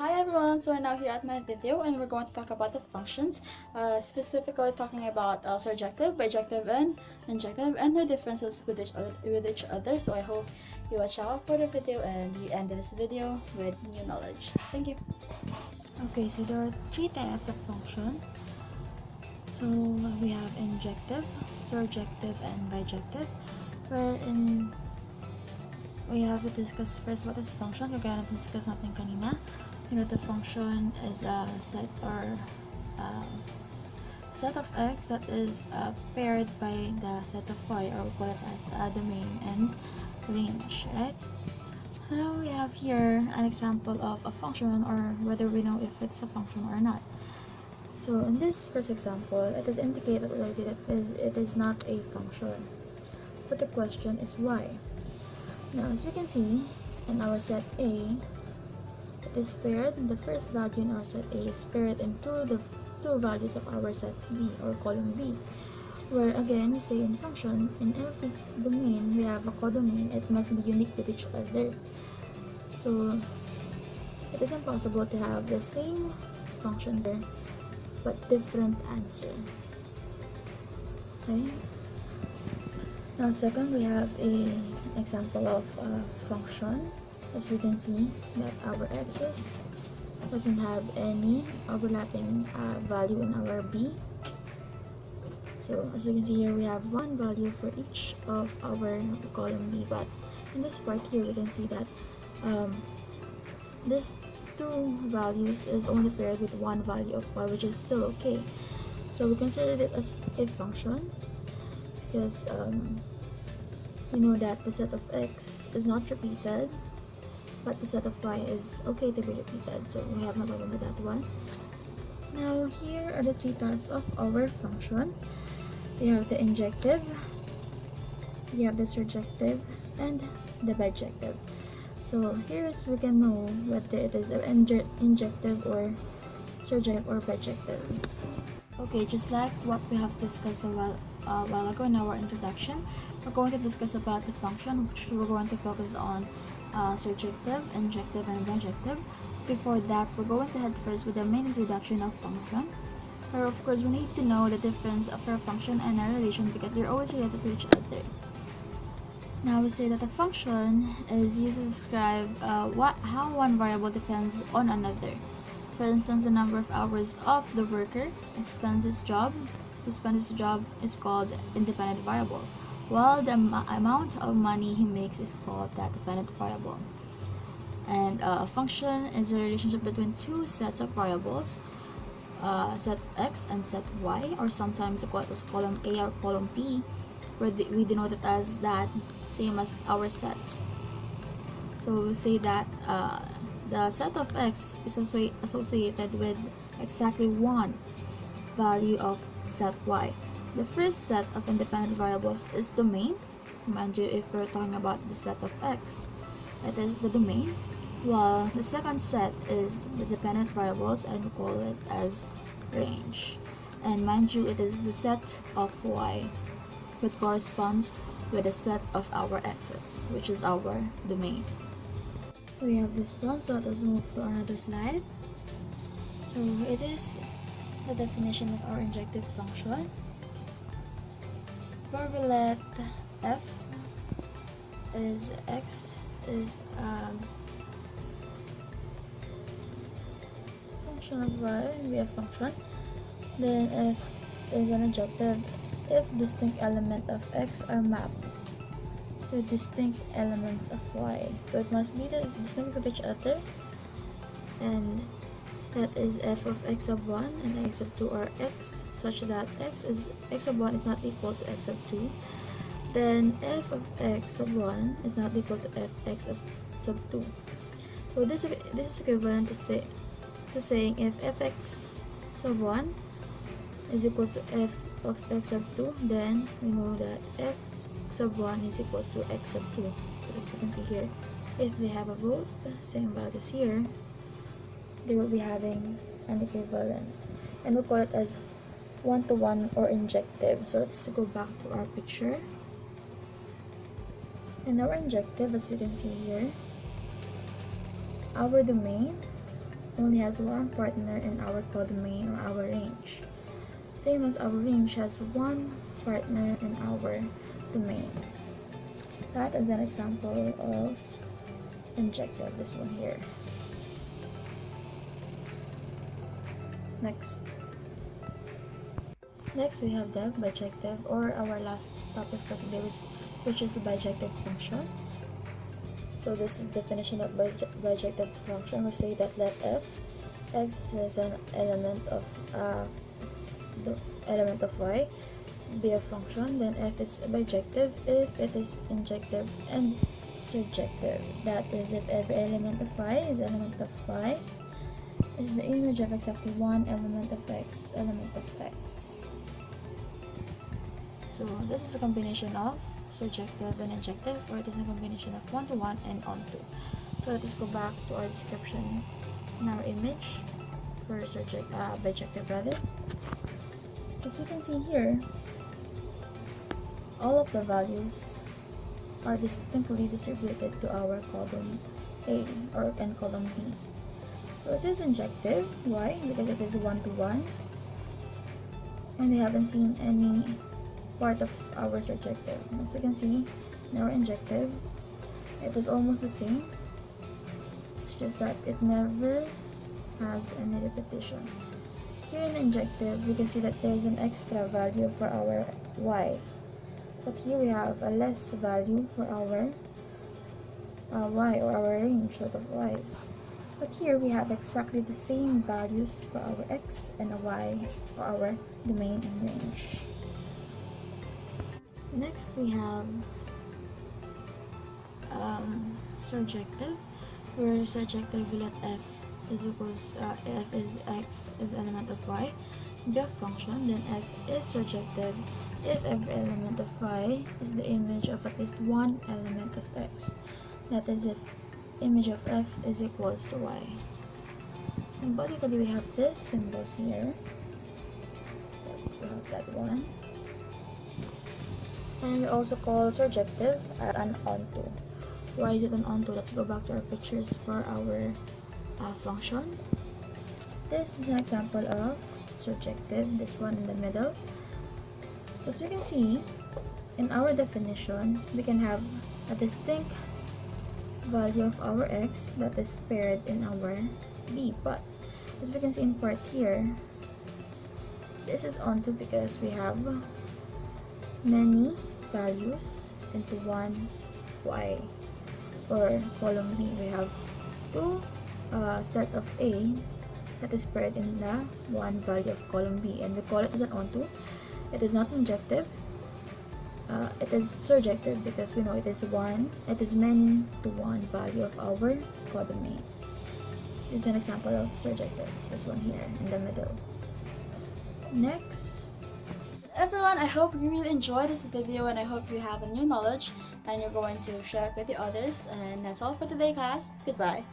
Hi everyone, so we're now here at my video and we're going to talk about the functions, specifically talking about surjective, bijective, and injective and their differences with each other. So I hope you watch out for the video and you end this video with new knowledge. Thank you. Okay, so there are three types of function. So we have injective, surjective, and bijective, wherein we have to discuss first what is function. Kagaya na discuss natin kanina. The function is a set or set of x that is paired by the set of y, or we call it as domain and range, right? Now we have here an example of a function, or whether we know if it's a function or not. So in this first example, it is indicated already that it is not a function, but the question is why. Now as we can see, in our set A, it is paired. The first value in our set A is paired into the two values of our set B, or column B, where again we say in function, in every domain we have a codomain. It must be unique with each other. So it is impossible to have the same function there but different answer. Okay. Now second, we have an example of a function. As we can see that our axis doesn't have any overlapping value in our B. So as we can see here, we have one value for each of our column B, but in this part here we can see that this two values is only paired with one value of y, which is still okay. So we consider it as a function because we know that the set of x is not repeated, but the set of y is okay to be repeated, so we have no problem with that one. Now here are the three types of our function. We have the injective, we have the surjective, and the bijective. So here is we can know whether it is an injective or surjective or bijective. Okay, just like what we have discussed a while ago in our introduction, we're going to discuss about the function, which we're going to focus on surjective, injective, and bijective. Before that, we're going to head first with the main introduction of function, where of course we need to know the difference of our function and our relation because they're always related to each other. Now we say that a function is used to describe how one variable depends on another. For instance, the number of hours of the worker spends his job is called independent variable, while the amount of money he makes is called that dependent variable. And a function is a relationship between two sets of variables, set x and set y, or sometimes we call it as column A or column P, where we denote it as that, same as our sets. So we say that the set of x is associated with exactly one value of set y. The first set of independent variables is domain. Mind you, if we're talking about the set of x, it is the domain, while the second set is the dependent variables, and we call it as range. And mind you, it is the set of y, which corresponds with the set of our x's, which is our domain. So we have this one, so let us move to another slide. So it is the definition of our injective function, where we let f is x is function of y, we have function. Then f is an adjective if distinct element of x are mapped to distinct elements of y. So it must be that it's distinct with each other, and that is f of x sub 1 and x sub 2 are x, such that x sub 1 is not equal to x sub 2. Then f of x sub 1 is not equal to f x of sub 2. So this is equivalent to saying if fx sub 1 is equals to f of x sub 2, then we know that f sub 1 is equals to x sub 2. So as you can see here, if they have a both same values here, they will be having an equivalent, and we call it as one-to-one or injective. So let's go back to our picture. In our injective, as you can see here, our domain only has one partner in our codomain or our range. Same as our range has one partner in our domain. That is an example of injective, this one here. Next we have the bijective, or our last topic for today, which is the bijective function. So this is the definition of bijective function. We say that let f x is an element of y be a function, then f is bijective if it is injective and surjective. That is, if every element of y is element of y is the image of exactly one element of x. So this is a combination of surjective and injective, or it is a combination of one-to-one and onto. So let us go back to our description in our image for bijective rather. As we can see here, all of the values are distinctly distributed to our column A and column B. So it is injective. Why? Because it is one-to-one, and we haven't seen any part of our surjective. As we can see in our injective, it is almost the same. It's just that it never has any repetition. Here in injective, we can see that there's an extra value for our y, but here we have a less value for our y, or our range of y's. But here we have exactly the same values for our x and y, for our domain and range. Next we have surjective, where surjective we let f is equals f is x is element of y be a function, then f is surjective if every element of y is the image of at least one element of x. That is, if image of f is equals to y. Symbolically we have this symbols here. We have that one. And we also call surjective an onto. Why is it an onto? Let's go back to our pictures for our function. This is an example of surjective, this one in the middle. So as we can see, in our definition, we can have a distinct value of our x that is paired in our b, but as we can see in part here, this is onto because we have many values into one y, or column b. We have two set of a that is paired in the one value of column b, and we call it as an onto. It is not injective. It is surjective because we know it is many to one value of our codomain. It's an example of surjective, this one here in the middle. Next, everyone, I hope you really enjoyed this video, and I hope you have a new knowledge and you're going to share it with the others. And that's all for today, class. Goodbye.